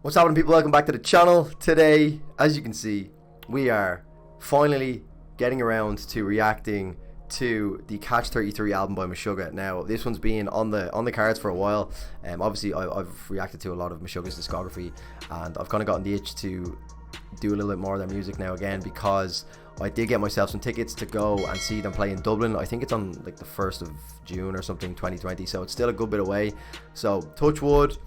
What's happening, people? Welcome back to the channel. Today, as you can see, we are finally getting around to reacting to the Catch 33 album by Meshuggah. Now, this one's been on the cards for a while. Obviously, I've reacted to a lot of Meshuggah's discography, and I've kind of gotten the itch to do a little bit more of their music now again, because I did get myself some tickets to go and see them play in Dublin. I think it's on like the 1st of June or something, 2020, so it's still a good bit away. So touch wood,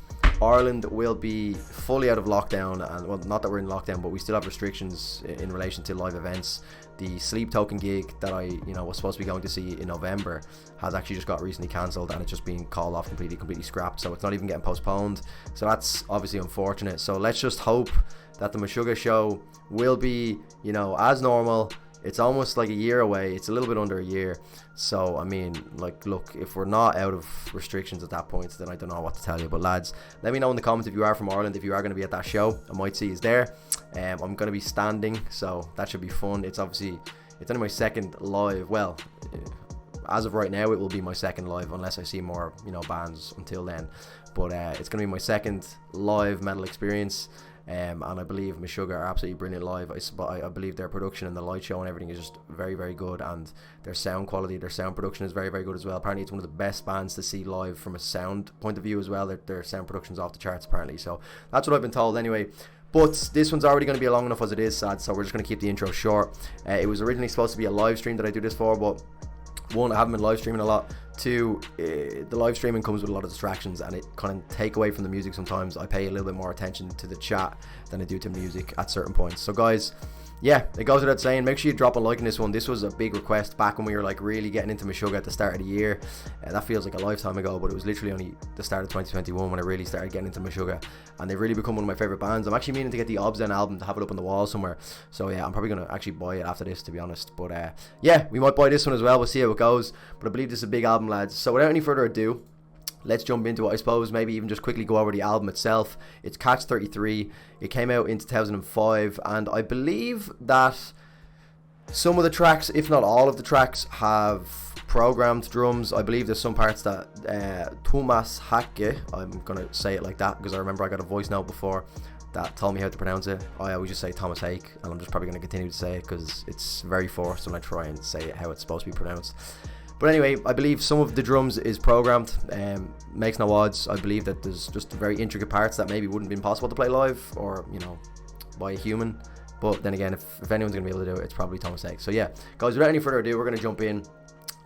Ireland will be fully out of lockdown, and well, not that we're in lockdown, but we still have restrictions in relation to live events. The Sleep Token gig that I was supposed to be going to see in November has actually just got recently cancelled, and it's just being called off completely scrapped, so it's not even getting postponed. So that's obviously unfortunate. So let's just hope that the Meshuggah show will be as normal. It's almost like a year away. It's a little bit under a year. So, I mean, like, look, if we're not out of restrictions at that point, then I don't know what to tell you. But, lads, let me know in the comments if you are from Ireland, if you are going to be at that show. I might see you there. I'm going to be standing, so that should be fun. It's only my second live. Well, as of right now, it will be my second live, unless I see more, bands until then. But it's going to be my second live metal experience. And I believe Meshuggah are absolutely brilliant live. I believe their production and the light show and everything is just very good, and their sound quality, their sound production is very good as well. Apparently it's one of the best bands to see live from a sound point of view as well. Their sound production's off the charts apparently, so that's what I've been told anyway. But this one's already going to be long enough as it is, sad, so we're just going to keep the intro short. It was originally supposed to be a live stream that I do this for, but one, I haven't been live streaming a lot. Two, the live streaming comes with a lot of distractions, and it kind of take away from the music sometimes. I pay a little bit more attention to the chat than I do to music at certain points. So guys, yeah, it goes without saying, make sure you drop a like in this one. This was a big request back when we were like really getting into Meshuggah at the start of the year. That feels like a lifetime ago, but it was literally only the start of 2021 when I really started getting into Meshuggah, and they've really become one of my favorite bands. I'm actually meaning to get the Obzen album to have it up on the wall somewhere. So yeah, I'm probably going to actually buy it after this, to be honest. But yeah, we might buy this one as well. We'll see how it goes. But I believe this is a big album, lads. So without any further ado, let's jump into it. I suppose maybe even just quickly go over the album itself. It's Catch 33. It came out in 2005, and I believe that some of the tracks, if not all of the tracks, have programmed drums. I believe there's some parts that Thomas Hacke, I'm going to say it like that because I remember I got a voice note before that told me how to pronounce it. I always just say Thomas Hake, and I'm just probably going to continue to say it because it's very forced when I try and say it how it's supposed to be pronounced. But anyway, I believe some of the drums is programmed. Makes no odds. I believe that there's just very intricate parts that maybe wouldn't have been possible to play live, or by a human. But then again, if anyone's going to be able to do it, it's probably Thomas Hake. So yeah, guys, without any further ado, we're going to jump in.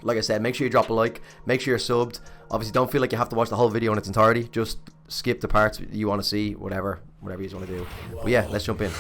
Like I said, make sure you drop a like, make sure you're subbed. Obviously, don't feel like you have to watch the whole video in its entirety. Just skip the parts you want to see, whatever you want to do. But yeah, let's jump in.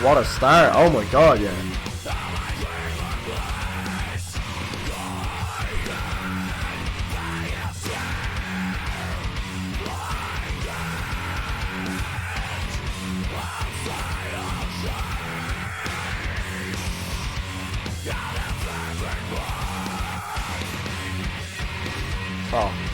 What a start. Oh my god, yeah. Oh.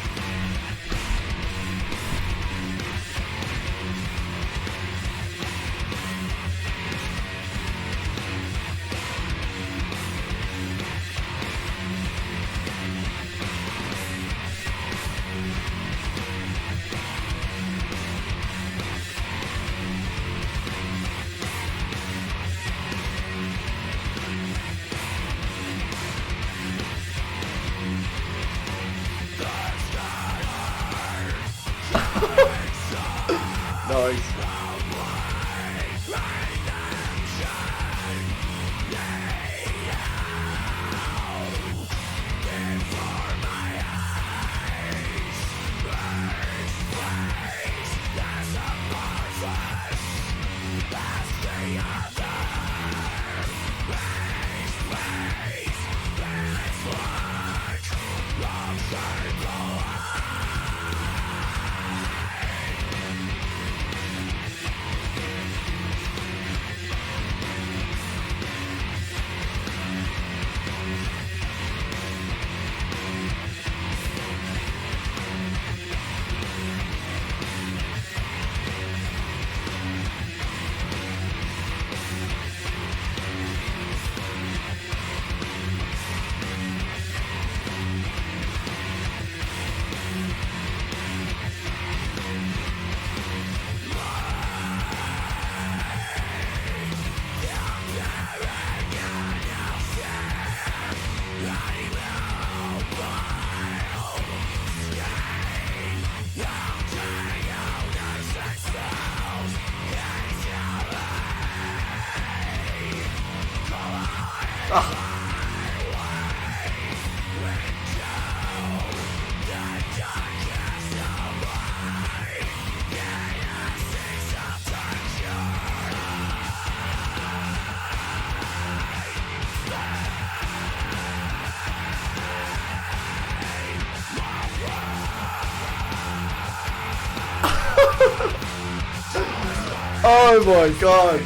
Oh my god.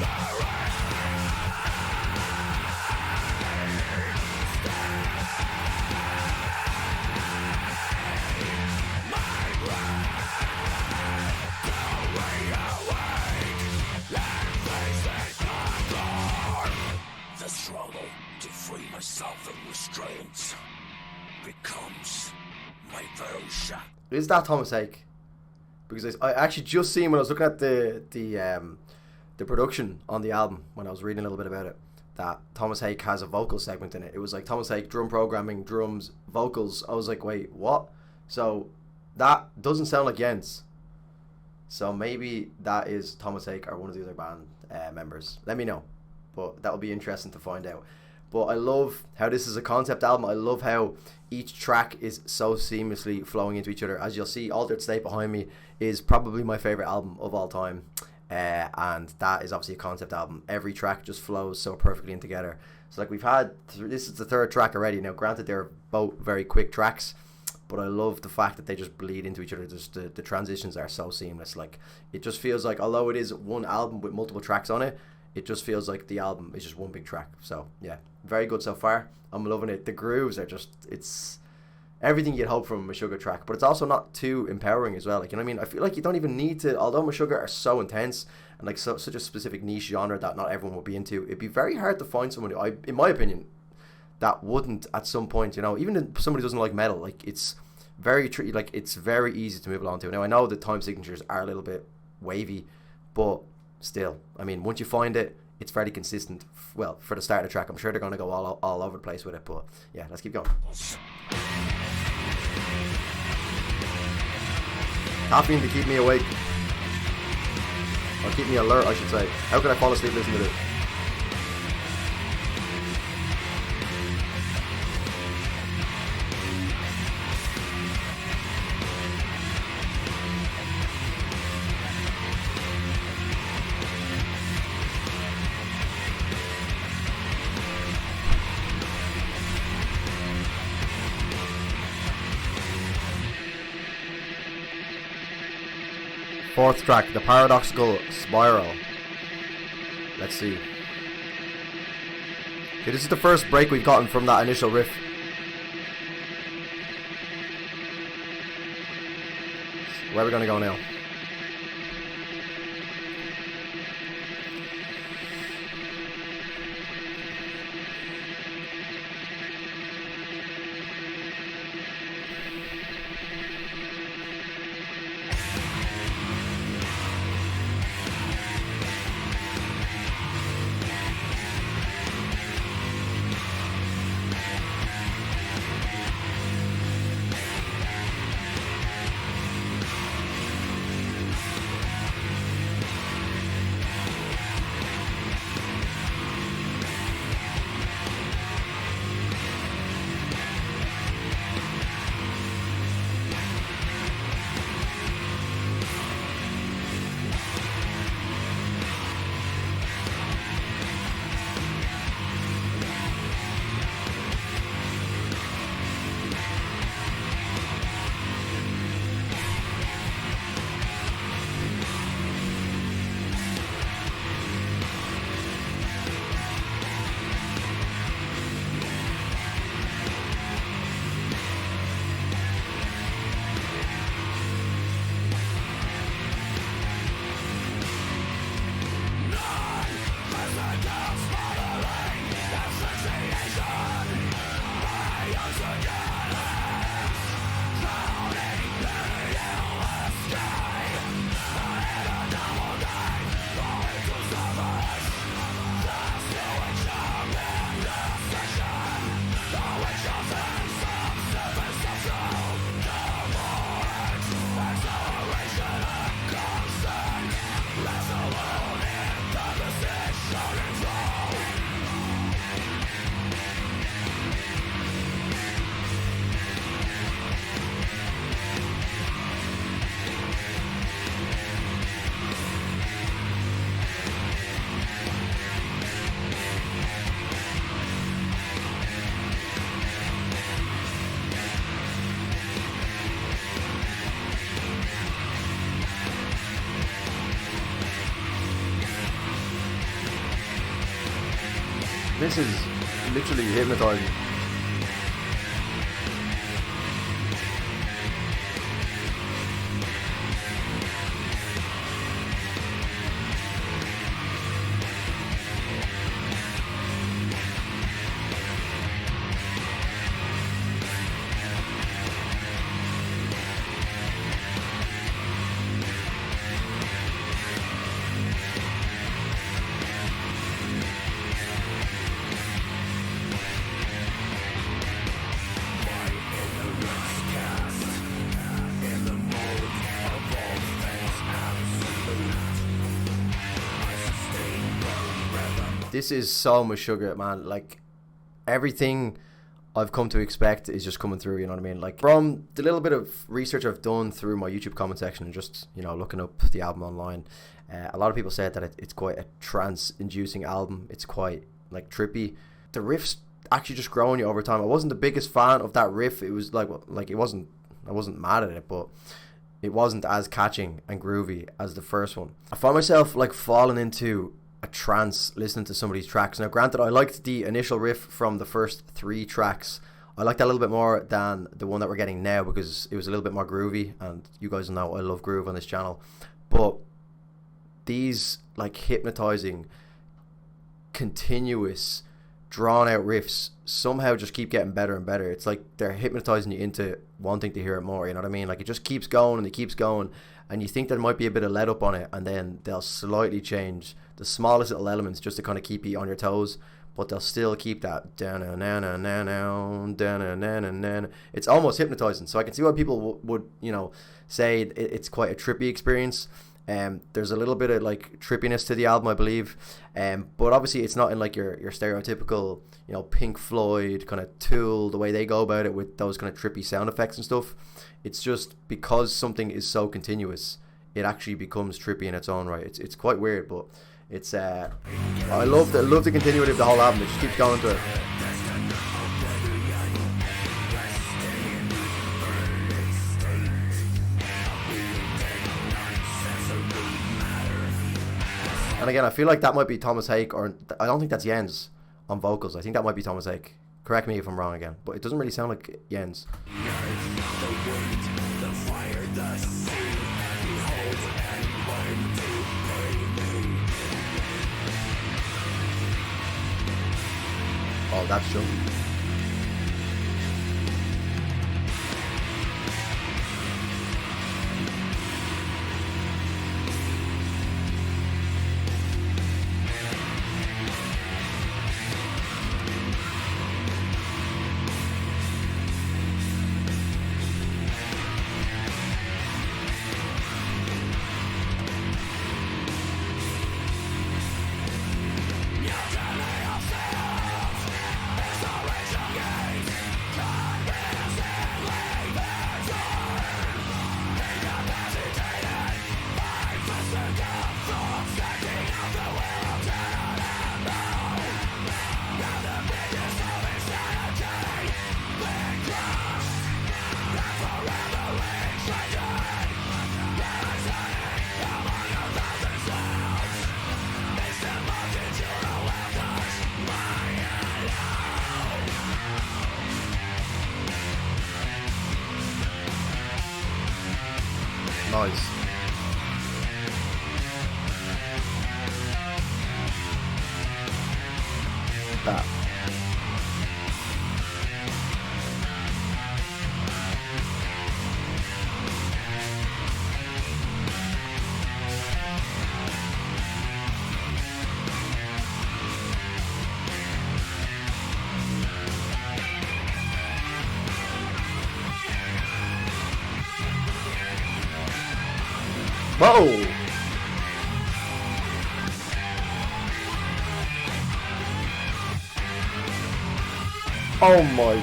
The struggle to free myself from restraints becomes my very shadow. Is that Thomas Hake? Because I actually just seen when I was looking at the production on the album, when I was reading a little bit about it, that Thomas Hake has a vocal segment in it. It was like Thomas Hake, drum programming, drums, vocals. I was like, wait, what? So that doesn't sound like Jens. So maybe that is Thomas Hake or one of the other band members. Let me know. But that would be interesting to find out. But I love how this is a concept album. I love how each track is so seamlessly flowing into each other. As you'll see, Altered State behind me is probably my favourite album of all time. And that is obviously a concept album. Every track just flows so perfectly in together. So like we've had, this is the third track already. Now granted they're both very quick tracks, but I love the fact that they just bleed into each other. Just the transitions are so seamless. Like it just feels like, although it is one album with multiple tracks on it, it just feels like the album is just one big track. So yeah, very good so far. I'm loving it. The grooves are just, it's everything you'd hope from a Meshuggah track, but it's also not too empowering as well. Like, you know what I mean? I feel like you don't even need to, although Meshuggah are so intense and like such a specific niche genre that not everyone would be into, it'd be very hard to find someone who, in my opinion, that wouldn't at some point, you know, even if somebody doesn't like metal, like it's very like it's very easy to move along to. Now I know the time signatures are a little bit wavy, but still, I mean, once you find it, it's fairly consistent. Well, for the start of the track, I'm sure they're going to go all over the place with it, but yeah, let's keep going. Caffeine to keep me awake, or keep me alert, I should say. How can I fall asleep listening to this? Fourth track, The Paradoxical Spiral. Let's see. Okay, this is the first break we've gotten from that initial riff. Where are we going to go now? This is literally hypnotizing. This is so Meshuggah, man. Like, everything I've come to expect is just coming through, you know what I mean? Like, from the little bit of research I've done through my YouTube comment section and just, you know, looking up the album online, a lot of people said that it's quite a trance-inducing album. It's quite, like, trippy. The riffs actually just grow on you over time. I wasn't the biggest fan of that riff. It was, like it wasn't, I wasn't mad at it, but it wasn't as catching and groovy as the first one. I found myself, like, falling into a trance listening to some of these tracks. Now, granted, I liked the initial riff from the first 3 tracks. I liked that a little bit more than the one that we're getting now because it was a little bit more groovy, and you guys know I love groove on this channel. But these, like, hypnotizing, continuous, drawn out riffs somehow just keep getting better and better. It's like they're hypnotizing you into wanting to hear it more, you know what I mean? Like, it just keeps going and it keeps going, and you think there might be a bit of let up on it, and then they'll slightly change the smallest little elements just to kind of keep you on your toes, but they'll still keep that. It's almost hypnotizing. So I can see why people would, you know, say it's quite a trippy experience. There's a little bit of, like, trippiness to the album, I believe, but obviously it's not in, like, your stereotypical, you know, Pink Floyd kind of Tool, the way they go about it with those kind of trippy sound effects and stuff. It's just because something is so continuous, it actually becomes trippy in its own right. It's quite weird, but it's I love the continuity of the whole album. It just keeps going to it. And again, I feel like that might be Thomas Hake, or I don't think that's Jens on vocals. I think that might be Thomas Hake. Correct me if I'm wrong again, but it doesn't really sound like Jens. Oh, that's true. Nice. That. Whoa! Oh my!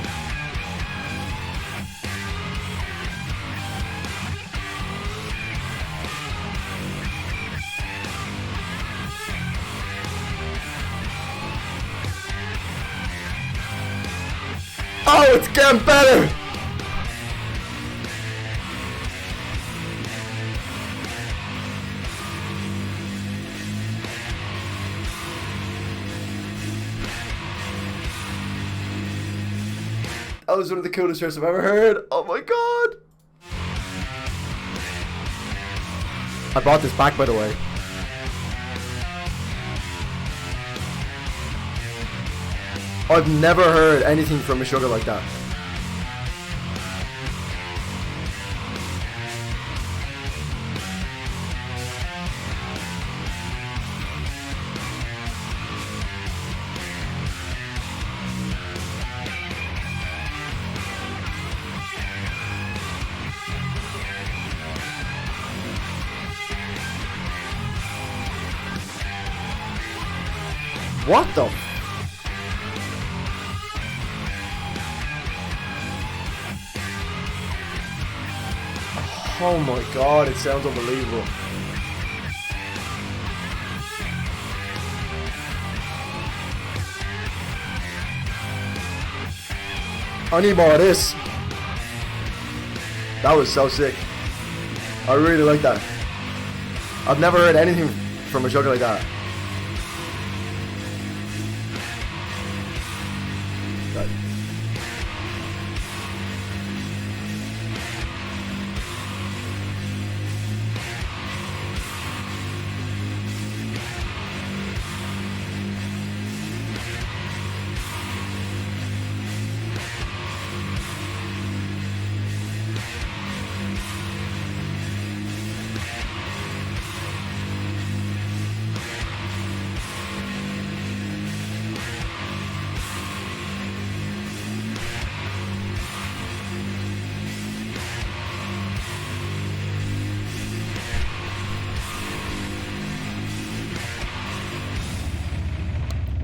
Oh, it's getting better! That was one of the coolest riffs I've ever heard. Oh my god. I brought this back, by the way. I've never heard anything from Meshuggah like that. What the? Oh my god, it sounds unbelievable. I need more of this. That was so sick. I really like that. I've never heard anything from Meshuggah like that. Right.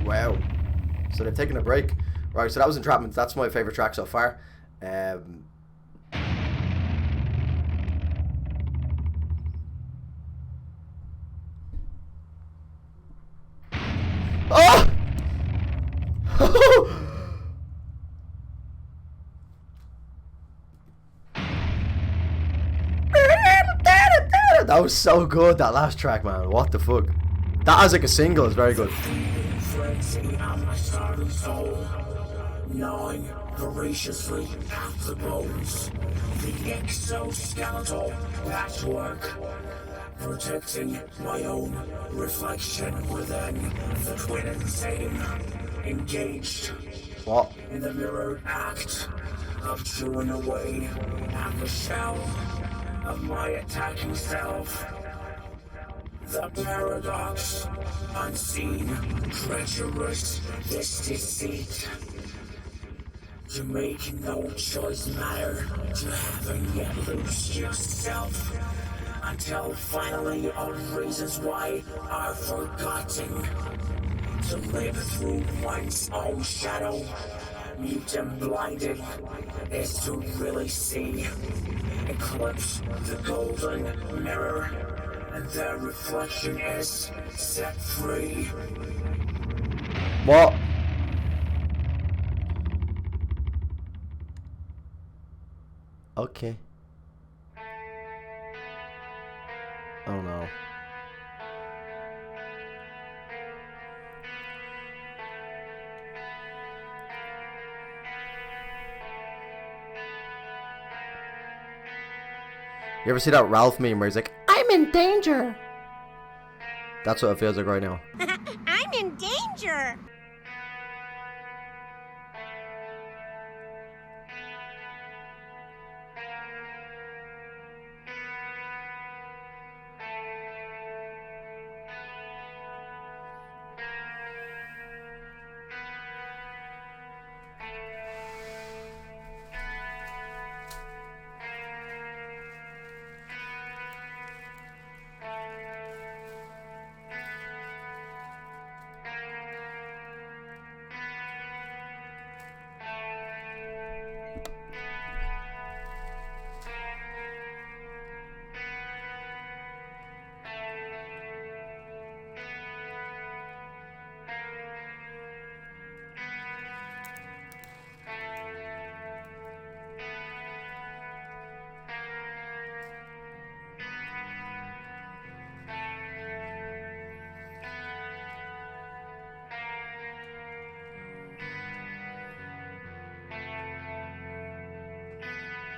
Wow. So they've taken a break. Right, so that was Entrapment. That's my favourite track so far. Oh! That was so good, that last track, man. What the fuck? That as like a single is very good. Gnawing voraciously at the bones, the exoskeletal patchwork, protecting my own reflection within the twin insane, engaged What? in the mirrored act of chewing away at the shell of my attacking self. The paradox, unseen, treacherous, this deceit. To make no choice matter, to having yet lose yourself. Until finally all reasons why are forgotten. To live through one's own shadow, mute and blinded, is to really see. Eclipse the golden mirror, and their reflection is set free. What? Okay. Oh no. You ever see that Ralph meme where he's like, I'm in danger? That's what it feels like right now. I'm in danger!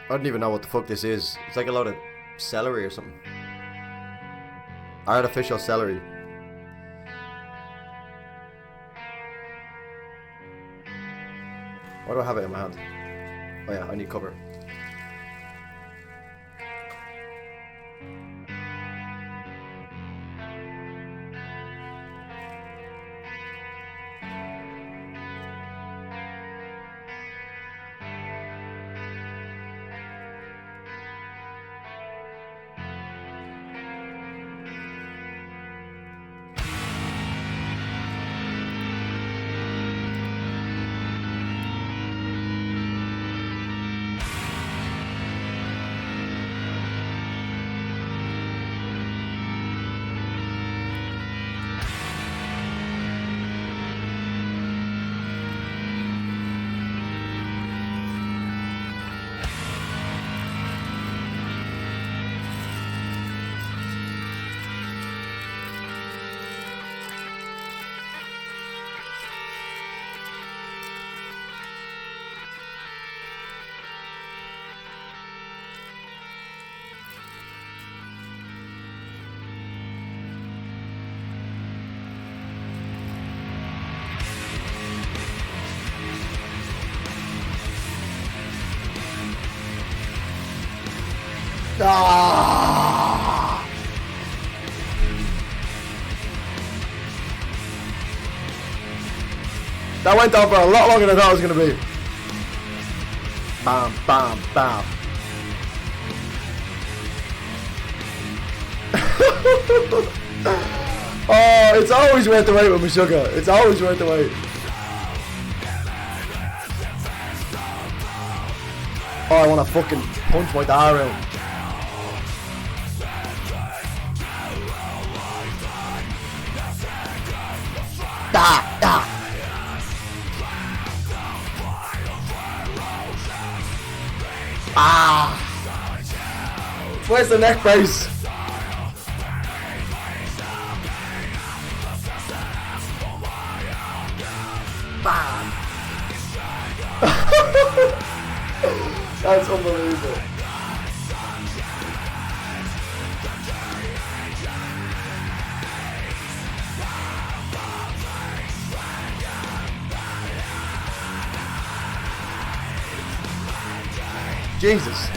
I don't even know what the fuck this is. It's like a lot of celery or something. Artificial celery. Why do I have it in my hand? Oh yeah, I need cover. Ah! That went on for a lot longer than I thought it was going to be. Bam, bam, bam. Oh, it's always worth the wait with Meshuggah. It's always worth the wait. Oh, I want to fucking punch my dad around. Da, da. Ah. Where's the neck brace? Bam. That's unbelievable. Jesus.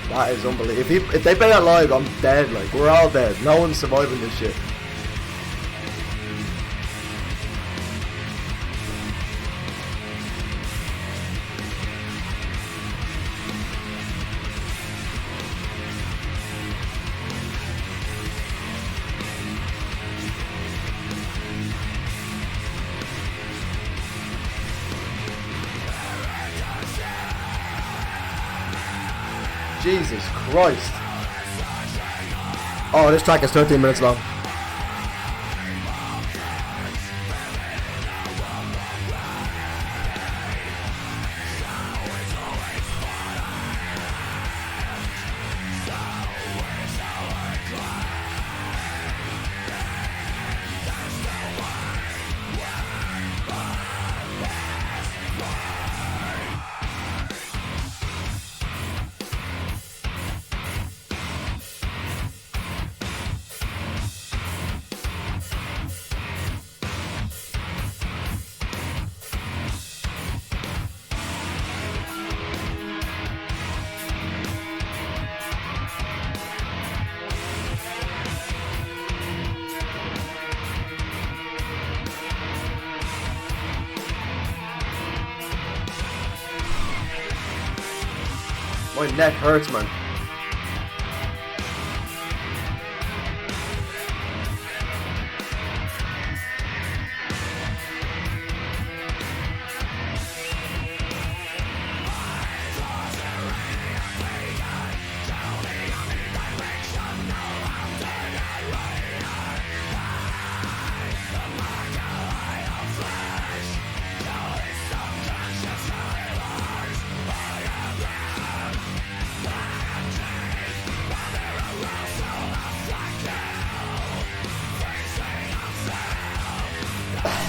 That is unbelievable. If they play that live, I'm dead. Like, we're all dead. No one's surviving this shit. Jesus Christ. Oh, this track is 13 minutes long. My neck hurts, man.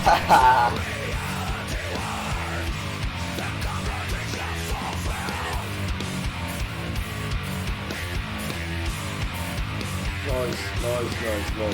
Nice. No.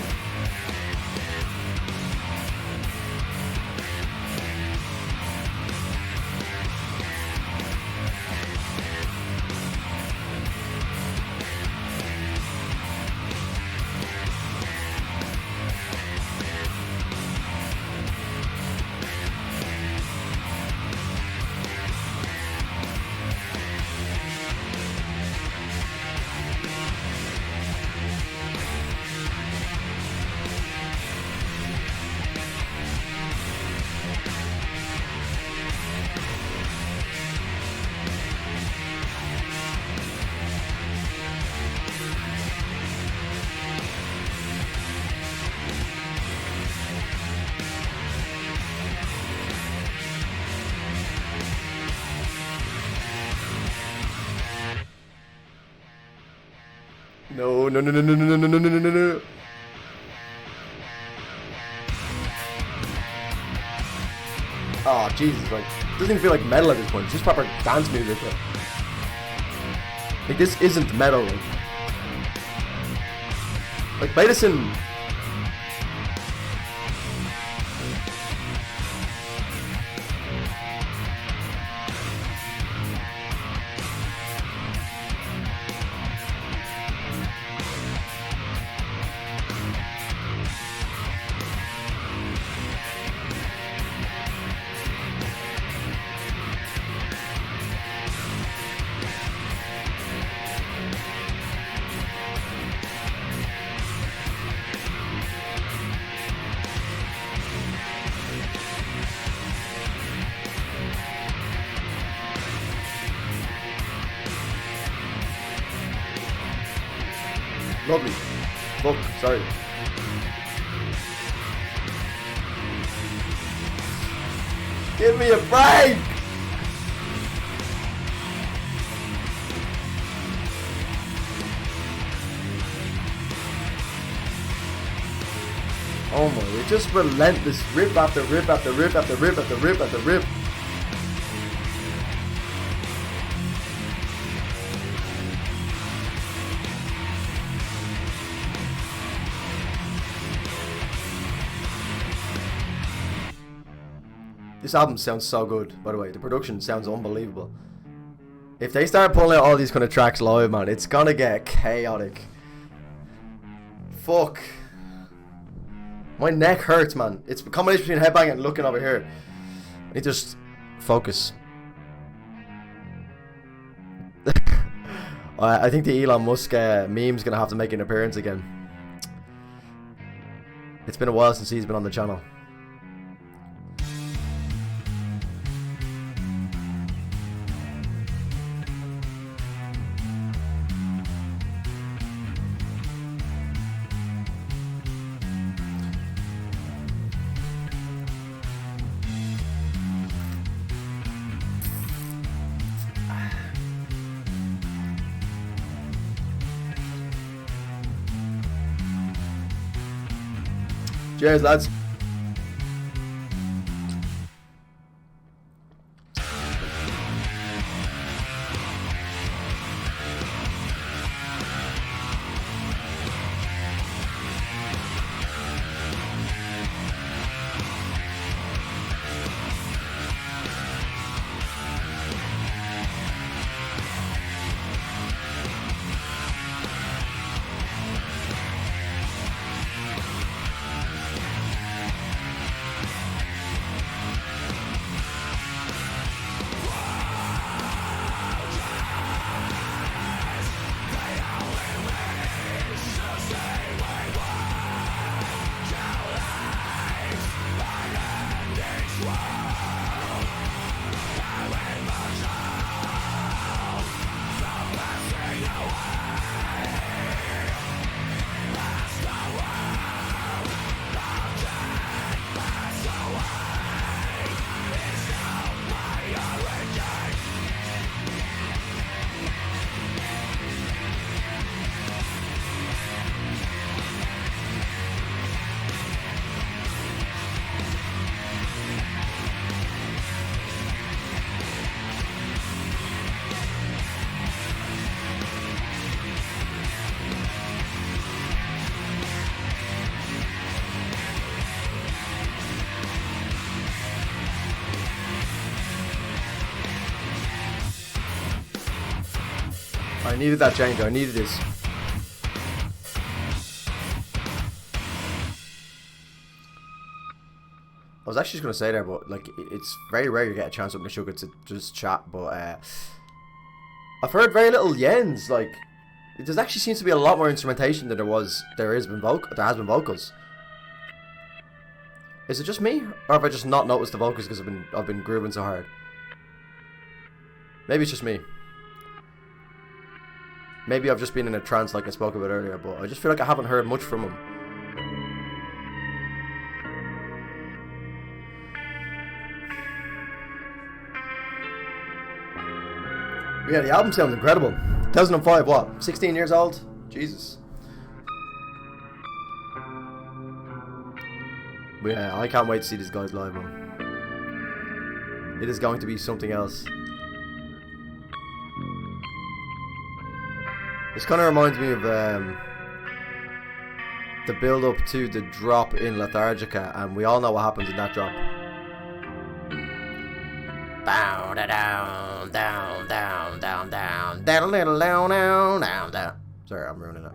Oh, Jesus, like, it doesn't even feel like metal at this point. It's just proper dance music. Like, this isn't metal. Like medicine. Lovely. Fuck, sorry. Give me a break! Oh my, it's just relentless. Rip after rip after rip after rip after rip after rip. This album sounds so good, by the way. The production sounds unbelievable. If they start pulling out all these kind of tracks live, man, it's gonna get chaotic. Fuck. My neck hurts, man. It's a combination between headbanging and looking over here. I need to just focus. I think the Elon Musk meme's gonna have to make an appearance again. It's been a while since he's been on the channel. Cheers, lads. I needed that change. I needed this. I was actually just going to say there, but like it's very rare you get a chance with Meshuggah to just chat, but I've heard very little yens. Like, there actually seems to be a lot more instrumentation than there has been vocals. Is it just me, or have I just not noticed the vocals because I've been grooving so hard? Maybe it's just me. Maybe I've just been in a trance like I spoke about earlier, but I just feel like I haven't heard much from him. Yeah, the album sounds incredible. 2005, what? 16 years old? Jesus. But yeah, I can't wait to see these guys live, man. It is going to be something else. This kind of reminds me of the build up to the drop in Lethargica, and we all know what happens in that drop. Down, down, down, down, down, down, down, down, down, down, down. Sorry, I'm ruining it.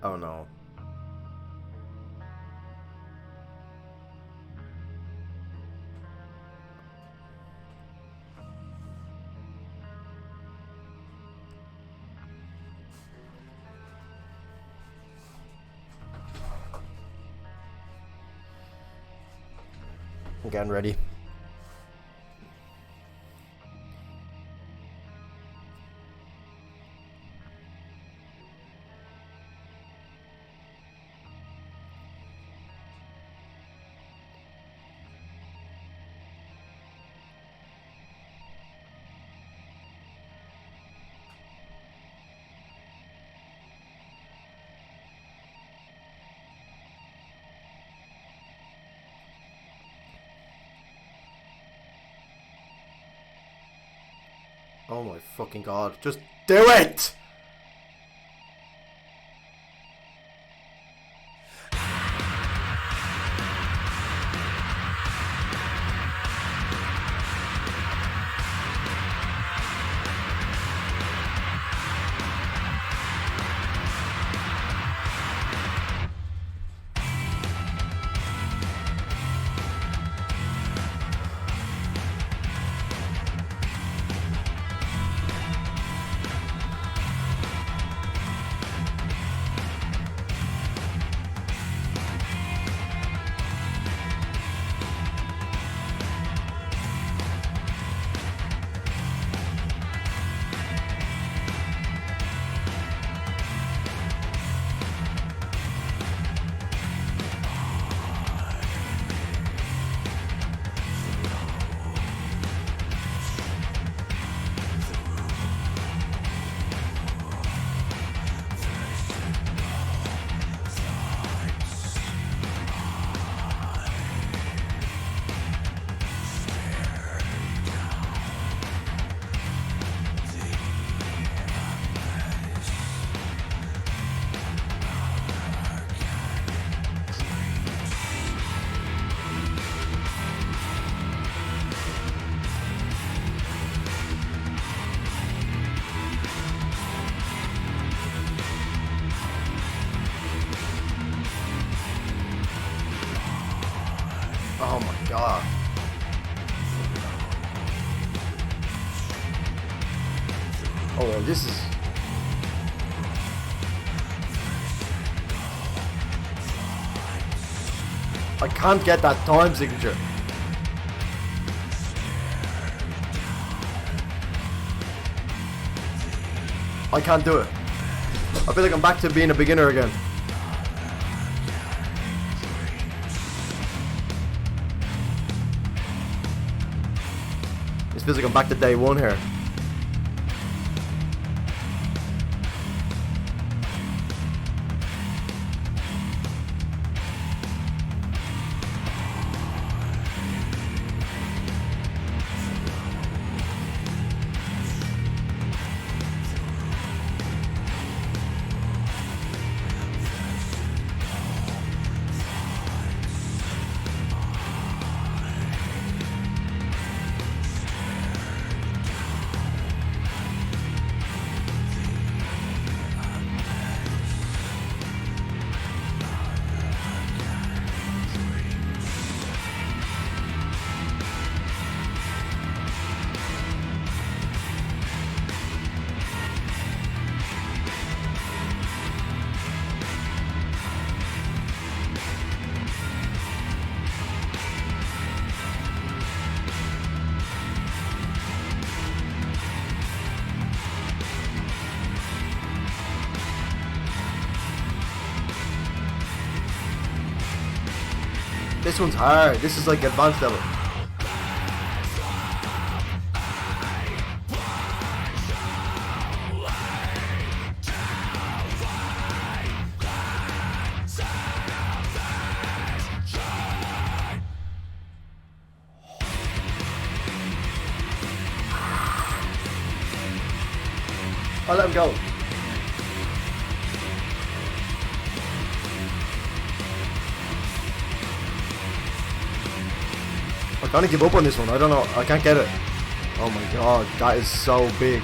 Oh no. I'm getting ready. Oh my fucking god. Just do it! Oh my god. Oh well, this is... I can't get that time signature. I can't do it. I feel like I'm back to being a beginner again. This feels like I'm back to day one here. This one's hard. This is like advanced level. I'll let him go. I'm gonna give up on this one. I don't know. I can't get it. Oh my god, that is so big.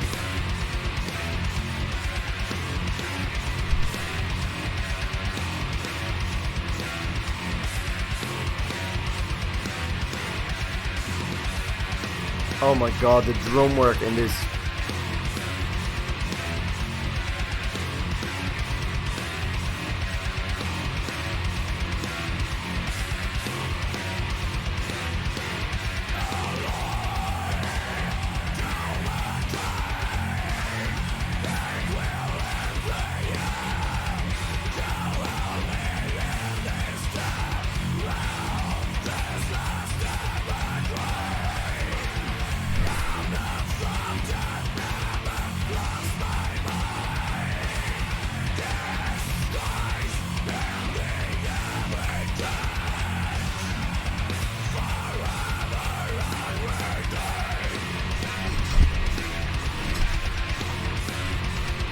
Oh my god, the drum work in this.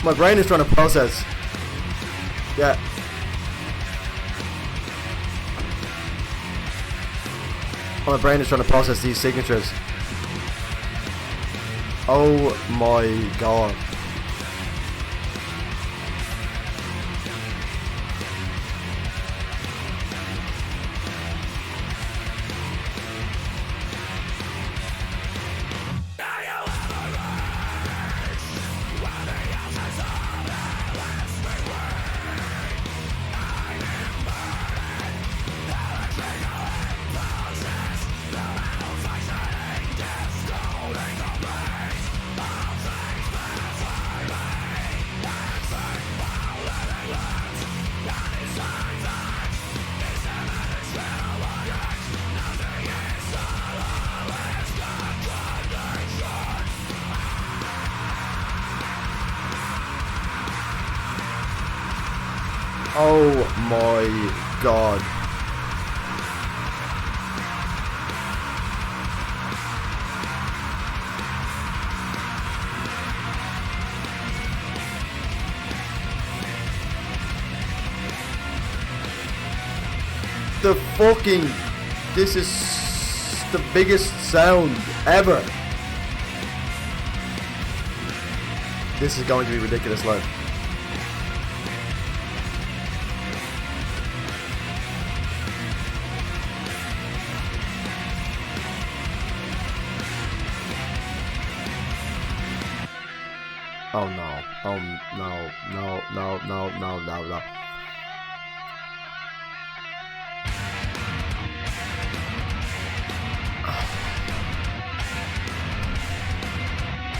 My brain is trying to process. Yeah. My brain is trying to process these signatures. Oh my god. Oh my god. The fucking... This is the biggest sound ever. This is going to be ridiculous live. Oh no. Oh no. No, no, no, no, no, no.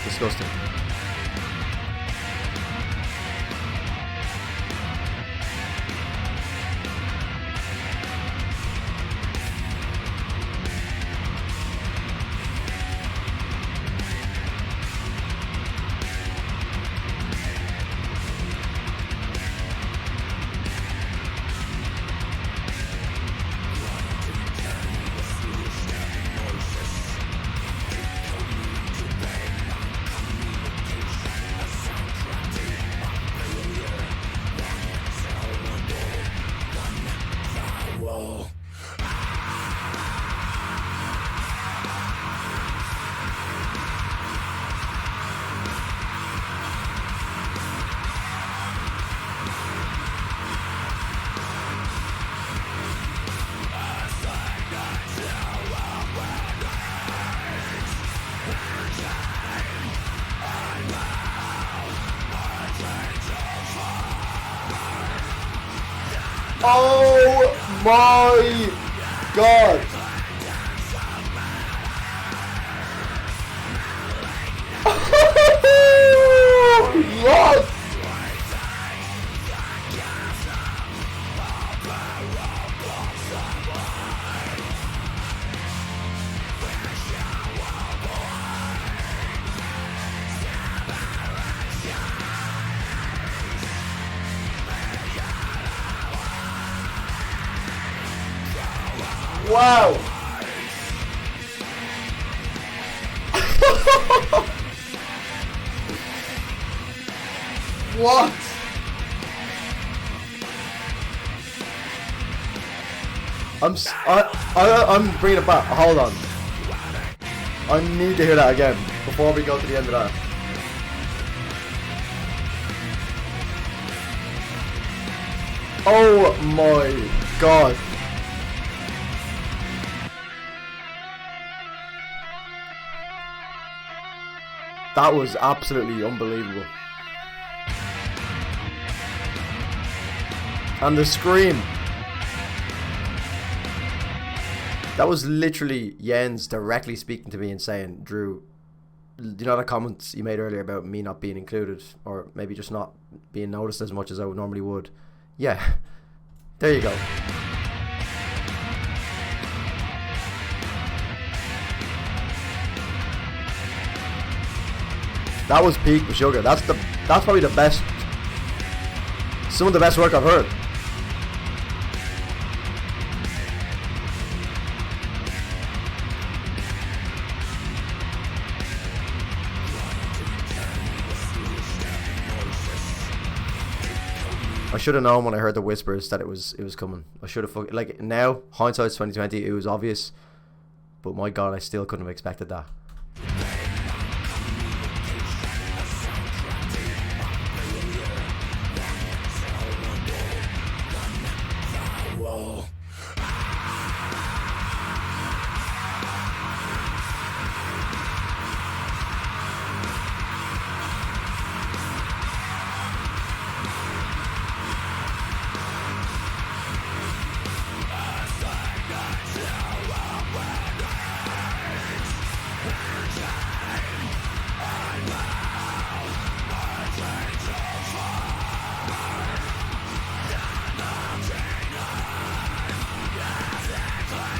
Disgusting. Oh my god! Yes! Wow! What? I'm bringing it back. Hold on. I need to hear that again before we go to the end of that. Oh my god. That was absolutely unbelievable. And the scream. That was literally Jens directly speaking to me and saying, Drew, you know the comments you made earlier about me not being included, or maybe just not being noticed as much as I normally would? Yeah, there you go. That was peak Meshuggah. That's probably the best, some of the best work I've heard. I should have known when I heard the whispers that it was coming. I should have, like, now hindsight's 2020. It was obvious, but my God, I still couldn't have expected that.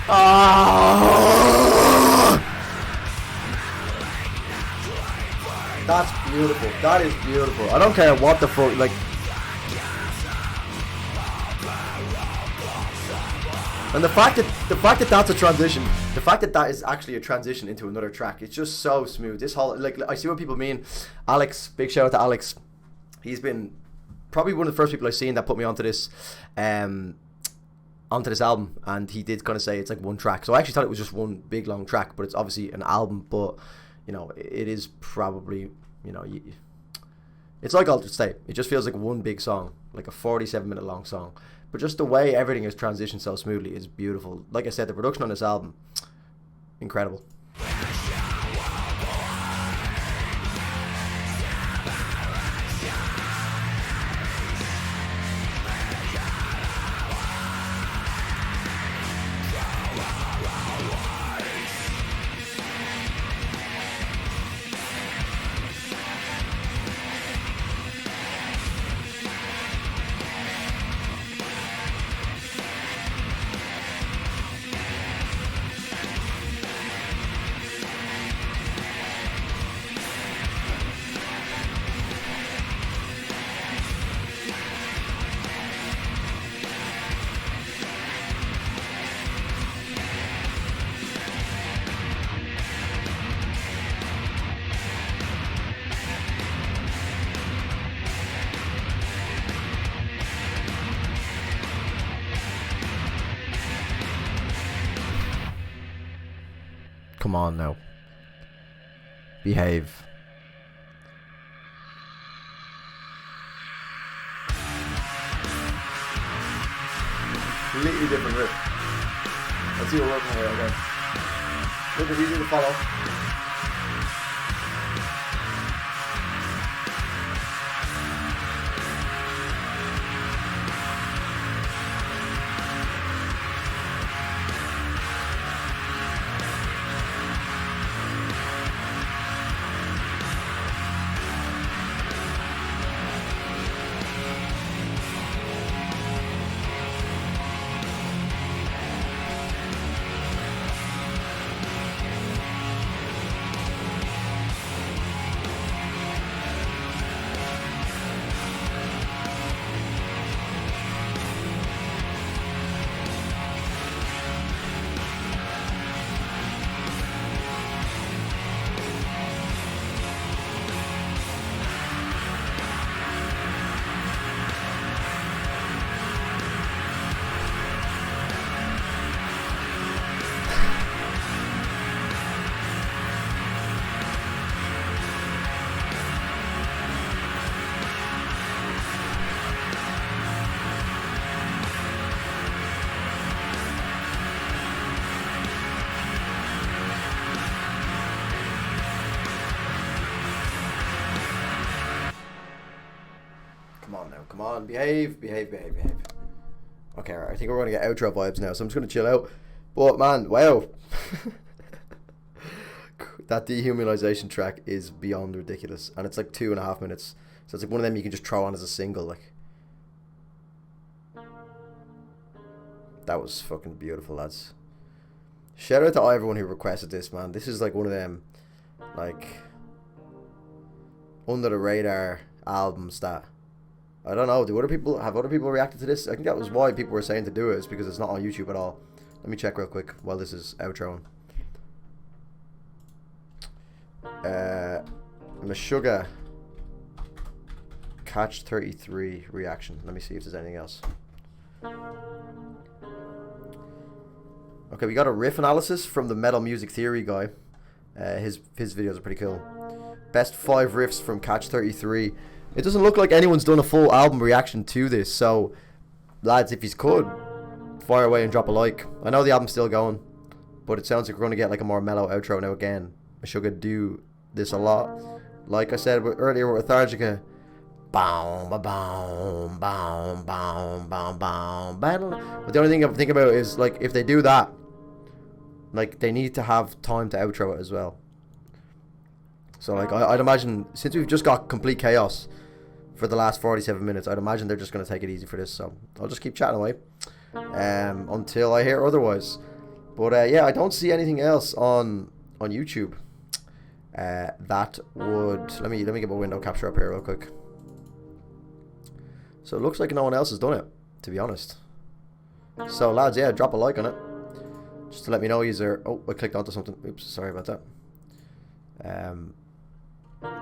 Oh! That's beautiful. That is beautiful. I don't care what the fuck, like. And the fact that that's a transition, the fact that that is actually a transition into another track, it's just so smooth. This whole, like, I see what people mean. Alex, big shout out to Alex. He's been probably one of the first people I've seen that put me onto this album, and he did kind of say it's like one track. So I actually thought it was just one big long track, but it's obviously an album. But you know, it is probably, you know, it's like Altered State. It just feels like one big song, like a 47-minute long song. But just the way everything is transitioned so smoothly is beautiful. Like I said, the production on this album, incredible. Come on now. Behave. Completely different riff. Let's see what we're working with. Okay. Look, it's easy to follow. Come on, behave. Okay, right, I think we're going to get outro vibes now, so I'm just going to chill out. But man, wow. That dehumanization track is beyond ridiculous. And it's like 2.5 minutes. So it's like one of them you can just throw on as a single. Like, that was fucking beautiful, lads. Shout out to everyone who requested this, man. This is like one of them, like, under the radar albums that, I don't know, have other people reacted to this? I think that was why people were saying to do it, is because it's not on YouTube at all. Let me check real quick while this is outroing. Meshuggah Catch 33 reaction. Let me see if there's anything else. Okay, we got a riff analysis from the Metal Music Theory guy. His videos are pretty cool. Best 5 riffs from Catch 33. It doesn't look like anyone's done a full album reaction to this, so lads, if you could, fire away and drop a like. I know the album's still going, but it sounds like we're going to get like a more mellow outro now again. Meshuggah do this a lot. Like I said earlier with Lethargica, boom, boom, boom, boom, boom, boom, boom. But the only thing I'm thinking about is, like, if they do that, like, they need to have time to outro it as well. So, like, I'd imagine, since we've just got complete chaos for the last 47 minutes, I'd imagine they're just going to take it easy for this. So I'll just keep chatting away until I hear otherwise. But yeah, I don't see anything else on YouTube that would, let me get my window capture up here real quick. So it looks like no one else has done it, to be honest. So lads, yeah, drop a like on it, just to let me know you're, oh, I clicked onto something, oops, sorry about that.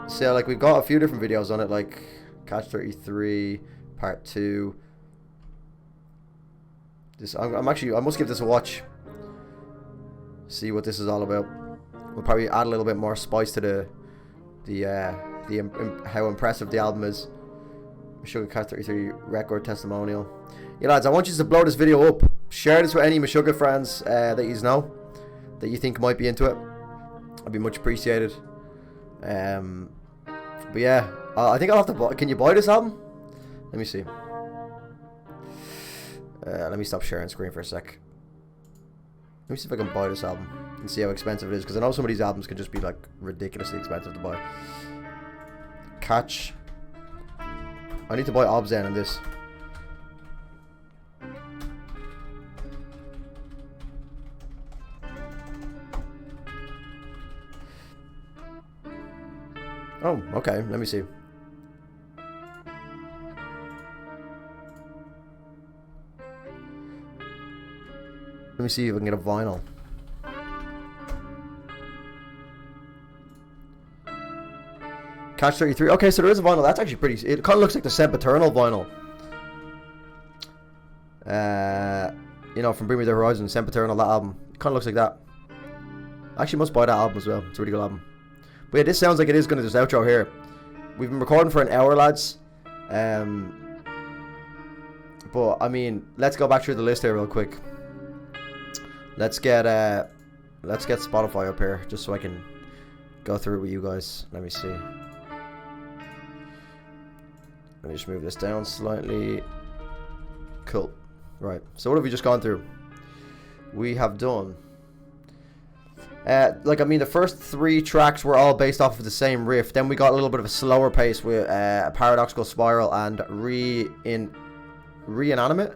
So like, we've got a few different videos on it, like Catch 33 Part 2. This, I must give this a watch, see what this is all about. We'll probably add a little bit more spice to how impressive the album is. Meshuggah Catch 33 record testimonial. Yeah, lads, I want you to blow this video up. Share this with any Meshuggah fans that you know, that you think might be into it. I'd be much appreciated. But yeah, I think I'll have to buy. Can you buy this album? Let me see. Let me stop sharing screen for a sec. Let me see if I can buy this album and see how expensive it is, because I know some of these albums can just be like ridiculously expensive to buy. Catch. I need to buy Obzen and this. Oh, okay. Let me see. Let me see if I can get a vinyl. Catch 33. Okay, so there is a vinyl. That's actually pretty. It kind of looks like the Sempiternal vinyl. You know, from Bring Me the Horizon, Sempiternal, that album. It kind of looks like that. I actually must buy that album as well. It's a really good album. But yeah, this sounds like it is going to just outro here. We've been recording for an hour, lads. But I mean, let's go back through the list here real quick. Let's get Spotify up here just so I can go through it with you guys. Let me see. Let me just move this down slightly. Cool. Right. So what have we just gone through? We have done. Like, I mean, the first 3 tracks were all based off of the same riff. Then we got a little bit of a slower pace with a Paradoxical Spiral and Reanimate.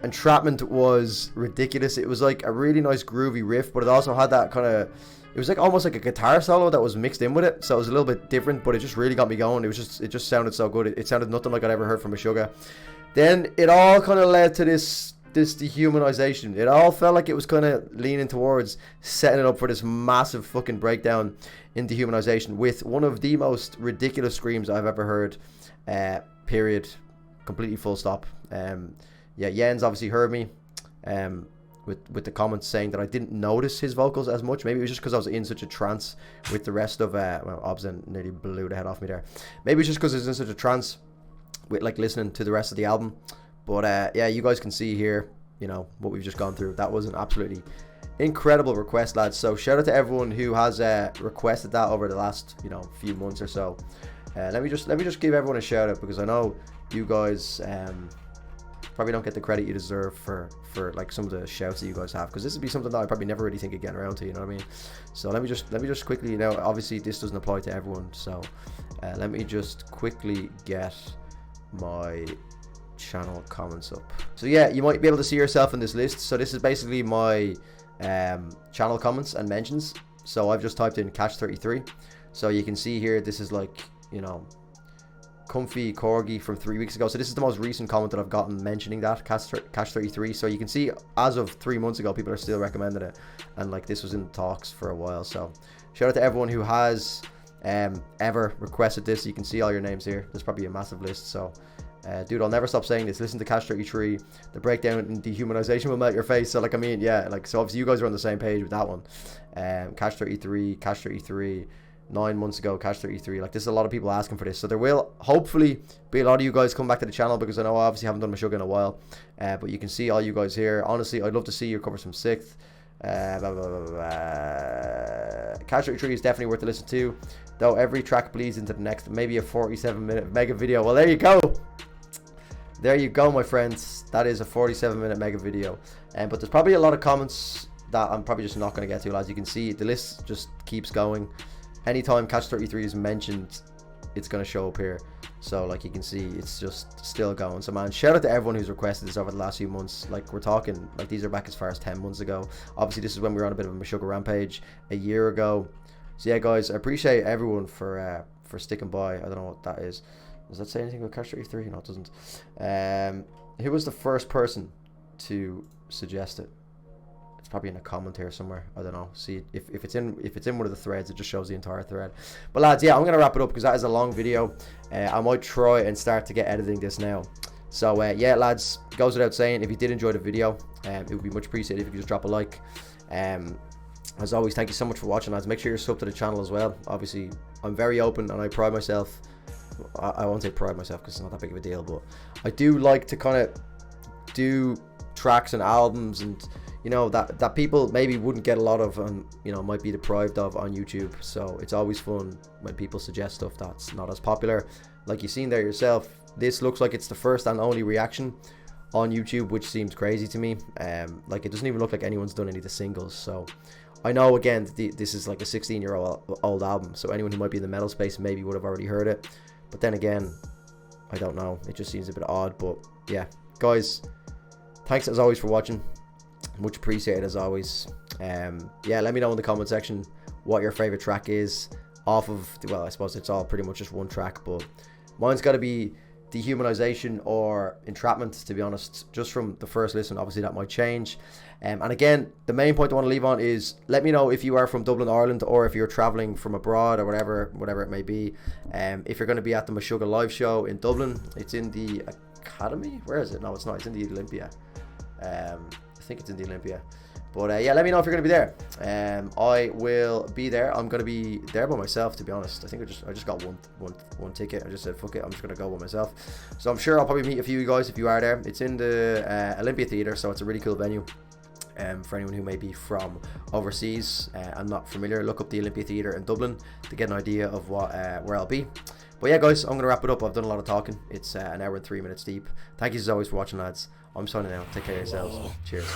Entrapment was ridiculous. It was like a really nice groovy riff, but it also had that kind of, it was like almost like a guitar solo that was mixed in with it, so it was a little bit different, but it just really got me going. It just sounded so good. It sounded nothing like I'd ever heard from Meshuggah. Then it all kind of led to this dehumanization. It all felt like it was kind of leaning towards setting it up for this massive fucking breakdown in dehumanization with one of the most ridiculous screams I've ever heard. Period. Completely full stop. Yeah, Jens obviously heard me with the comments saying that I didn't notice his vocals as much. Maybe it was just because I was in such a trance with the rest of well, Obzen nearly blew the head off me there. Maybe it's just because I was in such a trance with like listening to the rest of the album. But yeah, you guys can see here, you know, what we've just gone through. That was an absolutely incredible request, lads. So shout out to everyone who has requested that over the last, you know, few months or so. Let me just give everyone a shout out, because I know you guys probably don't get the credit you deserve for like some of the shouts that you guys have, because this would be something that I probably never really think of getting around to, you know what I mean? So let me just quickly, you know, obviously this doesn't apply to everyone, so let me just quickly get my channel comments up. So yeah, you might be able to see yourself in this list. So this is basically my channel comments and mentions. So I've just typed in Catch33, so you can see here, this is like, you know, Comfy Corgi from 3 weeks ago. So this is the most recent comment that I've gotten mentioning that Catch33. So you can see as of 3 months ago, people are still recommending it, and like this was in talks for a while. So shout out to everyone who has ever requested this. You can see all your names here. There's probably a massive list. So dude, I'll never stop saying this. Listen to Catch33. The breakdown and dehumanization will melt your face. So like, I mean, yeah, like, so obviously you guys are on the same page with that one. Catch33, 9 months ago, Catch33. Like, there's a lot of people asking for this, so there will hopefully be a lot of you guys come back to the channel, because I know I obviously haven't done Meshuggah in a while, but you can see all you guys here. Honestly, I'd love to see you cover some 6th. Catch33 is definitely worth to listen to, though every track bleeds into the next. Maybe a 47-minute mega video. Well, there you go. There you go, my friends. That is a 47-minute mega video. But there's probably a lot of comments that I'm probably just not going to get to. As you can see, the list just keeps going. Anytime Catch33 is mentioned, it's going to show up here. So like you can see, it's just still going. So man, shout out to everyone who's requested this over the last few months. Like, we're talking, like, these are back as far as 10 months ago. Obviously this is when we were on a bit of a Meshuggah rampage a year ago. So yeah guys, I appreciate everyone for sticking by. I don't know what that is. Does that say anything about Catch33? No, it doesn't. Who was the first person to suggest it? It's probably in a comment here somewhere. I don't know. See, if it's in one of the threads, it just shows the entire thread. But lads, yeah, I'm gonna wrap it up because that is a long video. I might try and start to get editing this now. So yeah, lads, it goes without saying, if you did enjoy the video, it would be much appreciated if you could just drop a like. As always, thank you so much for watching, lads. Make sure you're subbed to the channel as well. Obviously, I'm very open and I pride myself. I won't say pride myself because it's not that big of a deal, but I do like to kind of do tracks and albums, and you know, that people maybe wouldn't get a lot of, and you know, might be deprived of on YouTube. So it's always fun when people suggest stuff that's not as popular. Like you've seen there yourself, this looks like it's the first and only reaction on YouTube, which seems crazy to me. Like, it doesn't even look like anyone's done any of the singles. So I know, again, this is like a 16-year-old album, so anyone who might be in the metal space maybe would have already heard it. But then again, I don't know, it just seems a bit odd. But yeah guys, thanks as always for watching, much appreciated as always. Yeah, let me know in the comment section what your favorite track is off of, well, I suppose it's all pretty much just one track, but mine's got to be Dehumanization or Entrapment, to be honest, just from the first listen. Obviously that might change. And again, the main point I want to leave on is, let me know if you are from Dublin, Ireland, or if you're traveling from abroad, or whatever it may be. If you're going to be at the Meshuggah live show in Dublin, it's in the Academy. Where is it? No, it's not. It's in the Olympia. I think it's in the Olympia. But yeah, let me know if you're going to be there. I will be there. I'm going to be there by myself, to be honest. I think I just got one ticket. I just said, fuck it, I'm just going to go by myself. So I'm sure I'll probably meet a few of you guys if you are there. It's in the Olympia Theatre, so it's a really cool venue. For anyone who may be from overseas and not familiar, look up the Olympia Theatre in Dublin to get an idea of where I'll be. But yeah guys, I'm going to wrap it up. I've done a lot of talking. It's an hour and 3 minutes deep. Thank you as always for watching, lads. I'm signing out. Take care of yourselves. Cheers.